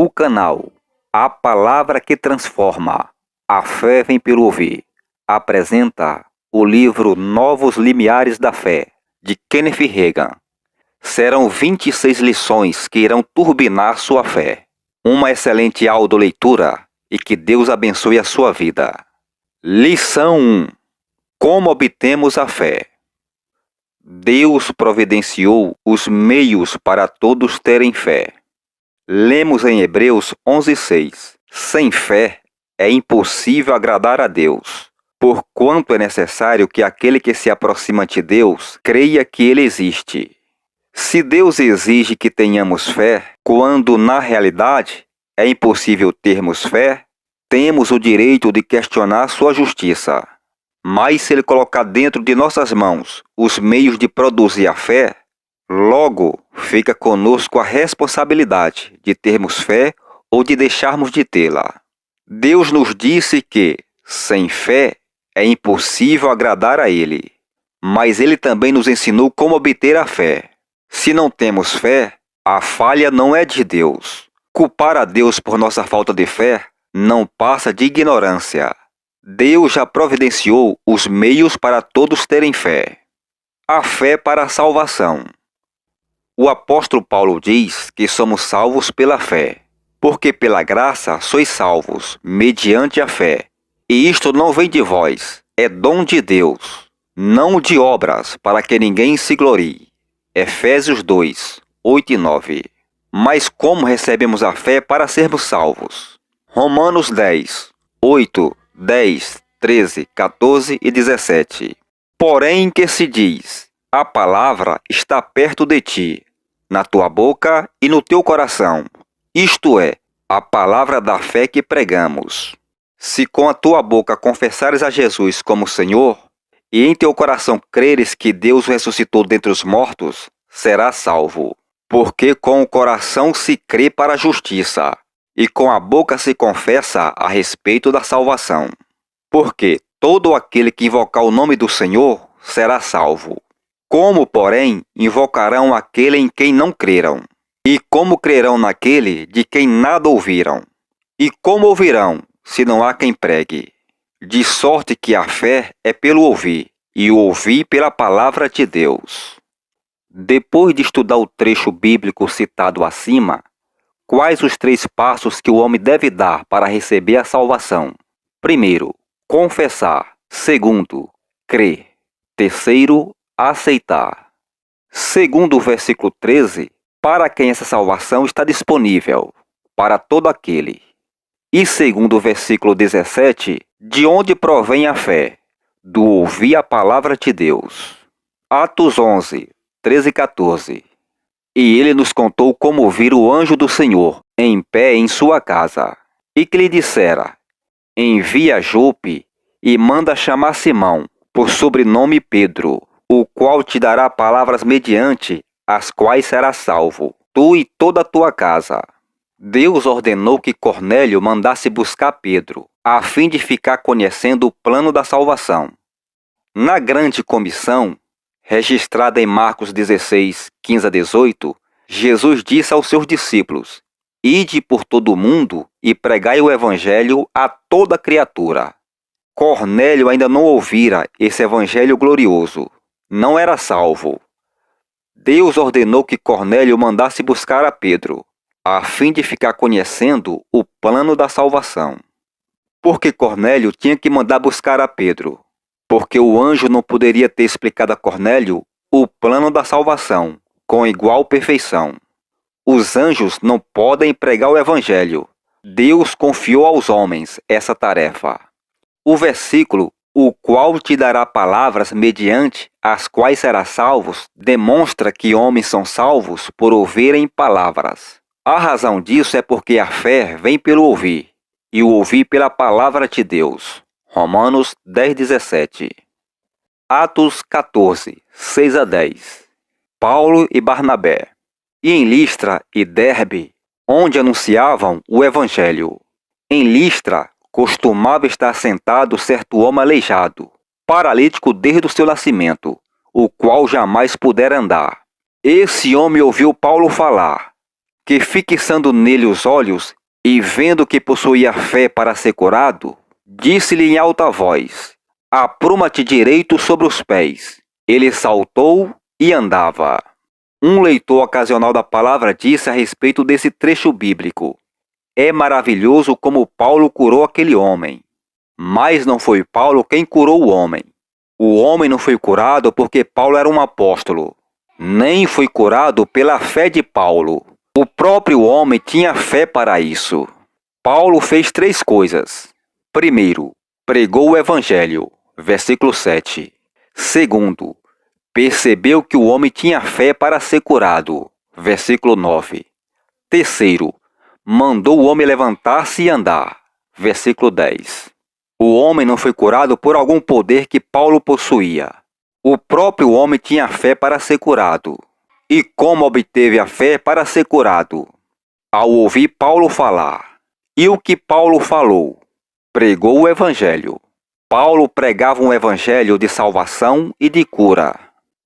O canal A Palavra que Transforma, a Fé Vem pelo Ouvir, apresenta o livro Novos Limiares da Fé, de Kenneth Hagin. Serão 26 lições que irão turbinar sua fé. Uma excelente audioleitura e que Deus abençoe a sua vida. Lição 1. Como obtemos a fé? Deus providenciou os meios para todos terem fé. Lemos em Hebreus 11:6. Sem fé é impossível agradar a Deus, porquanto é necessário que aquele que se aproxima de Deus creia que Ele existe. Se Deus exige que tenhamos fé, quando na realidade é impossível termos fé, temos o direito de questionar sua justiça. Mas se Ele colocar dentro de nossas mãos os meios de produzir a fé, logo fica conosco a responsabilidade de termos fé ou de deixarmos de tê-la. Deus nos disse que, sem fé, é impossível agradar a Ele. Mas Ele também nos ensinou como obter a fé. Se não temos fé, a falha não é de Deus. Culpar a Deus por nossa falta de fé não passa de ignorância. Deus já providenciou os meios para todos terem fé. A fé para a salvação. O apóstolo Paulo diz que somos salvos pela fé, porque pela graça sois salvos, mediante a fé. E isto não vem de vós, é dom de Deus, não de obras, para que ninguém se glorie. Efésios 2, 8 e 9. Mas como recebemos a fé para sermos salvos? Romanos 10, 8, 10, 13, 14 e 17. Porém que se diz, a palavra está perto de ti, na tua boca e no teu coração. Isto é, a palavra da fé que pregamos. Se com a tua boca confessares a Jesus como Senhor, e em teu coração creres que Deus o ressuscitou dentre os mortos, serás salvo. Porque com o coração se crê para a justiça, e com a boca se confessa a respeito da salvação. Porque todo aquele que invocar o nome do Senhor será salvo. Como, porém, invocarão aquele em quem não creram? E como crerão naquele de quem nada ouviram? E como ouvirão, se não há quem pregue? De sorte que a fé é pelo ouvir, e o ouvir pela palavra de Deus. Depois de estudar o trecho bíblico citado acima, quais os 3 passos que o homem deve dar para receber a salvação? Primeiro, confessar. Segundo, crer. Terceiro, aceitar. Segundo o versículo 13, para quem essa salvação está disponível? Para todo aquele. E segundo o versículo 17, de onde provém a fé? Do ouvir a palavra de Deus. Atos 11, 13 e 14. E ele nos contou como ouvir o anjo do Senhor, em pé em sua casa, e que lhe dissera, envia Jope e manda chamar Simão, por sobrenome Pedro, o qual te dará palavras mediante as quais serás salvo, tu e toda a tua casa. Deus ordenou que Cornélio mandasse buscar Pedro, a fim de ficar conhecendo o plano da salvação. Na grande comissão, registrada em Marcos 16, 15 a 18, Jesus disse aos seus discípulos, ide por todo o mundo e pregai o evangelho a toda criatura. Cornélio ainda não ouvira esse evangelho glorioso. Não era salvo. Deus ordenou que Cornélio mandasse buscar a Pedro, a fim de ficar conhecendo o plano da salvação. Porque Cornélio tinha que mandar buscar a Pedro? Porque o anjo não poderia ter explicado a Cornélio o plano da salvação com igual perfeição. Os anjos não podem pregar o evangelho. Deus confiou aos homens essa tarefa. O versículo, o qual te dará palavras mediante as quais serás salvos, demonstra que homens são salvos por ouvirem palavras. A razão disso é porque a fé vem pelo ouvir, e o ouvir pela palavra de Deus. Romanos 10, 17. Atos 14, 6 a 10. Paulo e Barnabé. E em Listra e Derbe, onde anunciavam o evangelho. Em Listra, costumava estar sentado certo homem aleijado, paralítico desde o seu nascimento, o qual jamais pudera andar. Esse homem ouviu Paulo falar, que, fixando nele os olhos e vendo que possuía fé para ser curado, disse-lhe em alta voz: apruma-te direito sobre os pés. Ele saltou e andava. Um leitor ocasional da palavra disse a respeito desse trecho bíblico: é maravilhoso como Paulo curou aquele homem. Mas não foi Paulo quem curou o homem. O homem não foi curado porque Paulo era um apóstolo. Nem foi curado pela fé de Paulo. O próprio homem tinha fé para isso. Paulo fez 3 coisas. Primeiro, pregou o evangelho. Versículo 7. Segundo, percebeu que o homem tinha fé para ser curado. Versículo 9. Terceiro, mandou o homem levantar-se e andar. Versículo 10. O homem não foi curado por algum poder que Paulo possuía. O próprio homem tinha fé para ser curado. E como obteve a fé para ser curado? Ao ouvir Paulo falar. E o que Paulo falou? Pregou o evangelho. Paulo pregava um evangelho de salvação e de cura.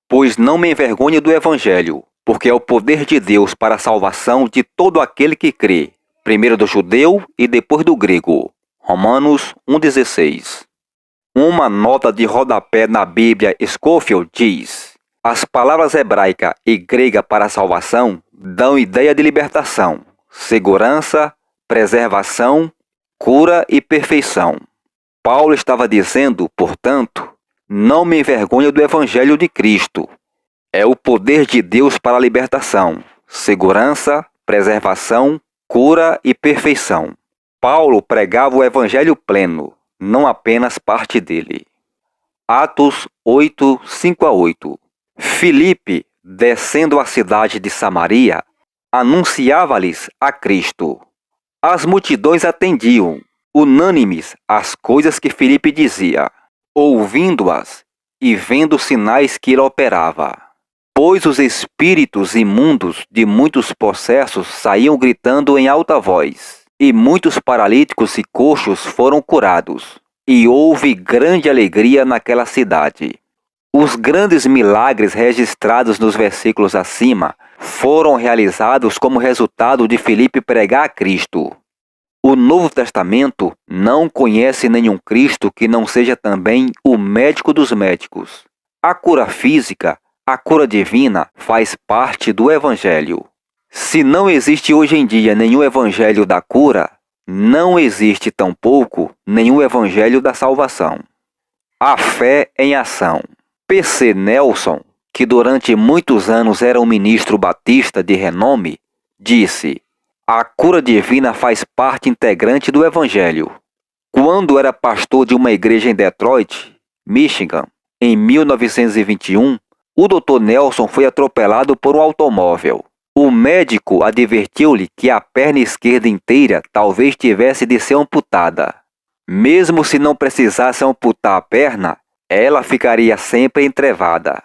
Pois não me envergonhe do evangelho, porque é o poder de Deus para a salvação de todo aquele que crê, primeiro do judeu e depois do grego. Romanos 1,16. Uma nota de rodapé na Bíblia Scofield diz: as palavras hebraica e grega para salvação dão ideia de libertação, segurança, preservação, cura e perfeição. Paulo estava dizendo, portanto, não me envergonho do evangelho de Cristo. É o poder de Deus para a libertação, segurança, preservação, cura e perfeição. Paulo pregava o evangelho pleno, não apenas parte dele. Atos 8, 5-8. Filipe, descendo à cidade de Samaria, anunciava-lhes a Cristo. As multidões atendiam, unânimes, às coisas que Filipe dizia, ouvindo-as e vendo os sinais que ele operava. Pois os espíritos imundos de muitos possessos saíam gritando em alta voz. E muitos paralíticos e coxos foram curados, e houve grande alegria naquela cidade. Os grandes milagres registrados nos versículos acima foram realizados como resultado de Filipe pregar a Cristo. O Novo Testamento não conhece nenhum Cristo que não seja também o médico dos médicos. A cura física, a cura divina, faz parte do Evangelho. Se não existe hoje em dia nenhum evangelho da cura, não existe tampouco nenhum evangelho da salvação. A fé em ação. P.C. Nelson, que durante muitos anos era um ministro batista de renome, disse: a cura divina faz parte integrante do evangelho. Quando era pastor de uma igreja em Detroit, Michigan, em 1921, o Dr. Nelson foi atropelado por um automóvel. O médico advertiu-lhe que a perna esquerda inteira talvez tivesse de ser amputada. Mesmo se não precisasse amputar a perna, ela ficaria sempre entrevada.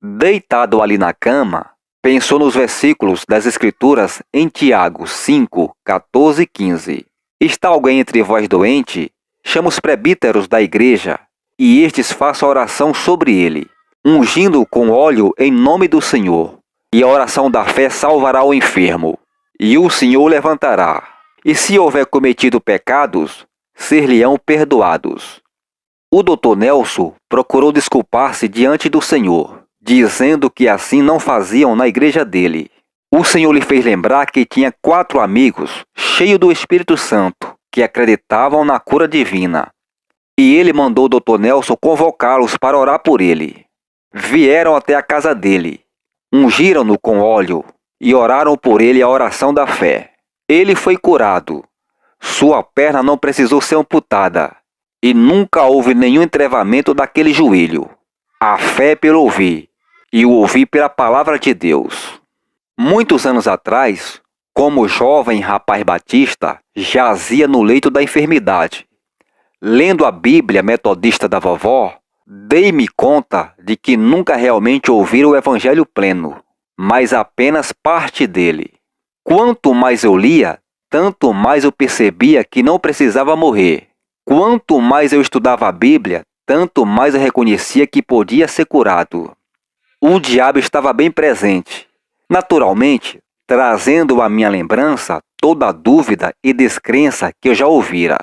Deitado ali na cama, pensou nos versículos das Escrituras em Tiago 5, 14 e 15. Está alguém entre vós doente? Chama os presbíteros da igreja, e estes façam oração sobre ele, ungindo-o com óleo em nome do Senhor. E a oração da fé salvará o enfermo, e o Senhor levantará. E se houver cometido pecados, ser-lhe-ão perdoados. O Dr. Nelson procurou desculpar-se diante do Senhor, dizendo que assim não faziam na igreja dele. O Senhor lhe fez lembrar que tinha 4 amigos, cheios do Espírito Santo, que acreditavam na cura divina. E ele mandou o Dr. Nelson convocá-los para orar por ele. Vieram até a casa dele. Ungiram-no com óleo e oraram por ele a oração da fé. Ele foi curado. Sua perna não precisou ser amputada e nunca houve nenhum entrevamento daquele joelho. A fé pelo ouvir e o ouvir pela palavra de Deus. Muitos anos atrás, como jovem rapaz batista, jazia no leito da enfermidade. Lendo a Bíblia metodista da vovó, dei-me conta de que nunca realmente ouvira o evangelho pleno, mas apenas parte dele. Quanto mais eu lia, tanto mais eu percebia que não precisava morrer. Quanto mais eu estudava a Bíblia, tanto mais eu reconhecia que podia ser curado. O diabo estava bem presente. Naturalmente, trazendo à minha lembrança toda a dúvida e descrença que eu já ouvira.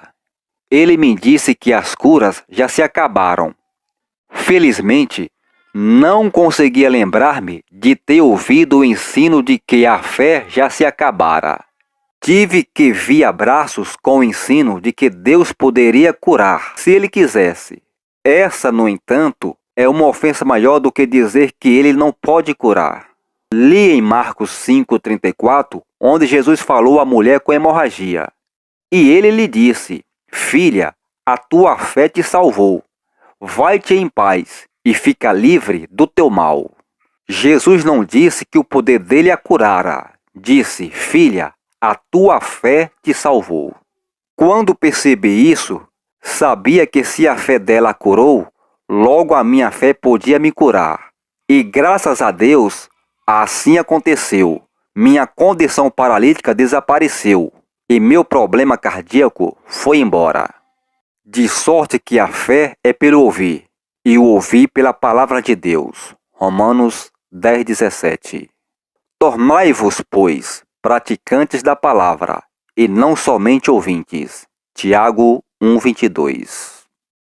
Ele me disse que as curas já se acabaram. Felizmente, não conseguia lembrar-me de ter ouvido o ensino de que a fé já se acabara. Tive que vir a braços com o ensino de que Deus poderia curar, se Ele quisesse. Essa, no entanto, é uma ofensa maior do que dizer que Ele não pode curar. Li em Marcos 5,34, onde Jesus falou à mulher com hemorragia. E Ele lhe disse: Filha, a tua fé te salvou. Vai-te em paz e fica livre do teu mal. Jesus não disse que o poder dele a curara. Disse: Filha, a tua fé te salvou. Quando percebi isso, sabia que se a fé dela a curou, logo a minha fé podia me curar. E graças a Deus, assim aconteceu. Minha condição paralítica desapareceu e meu problema cardíaco foi embora. De sorte que a fé é pelo ouvir, e o ouvir pela palavra de Deus. Romanos 10:17. Tornai-vos, pois, praticantes da palavra, e não somente ouvintes. Tiago 1:22.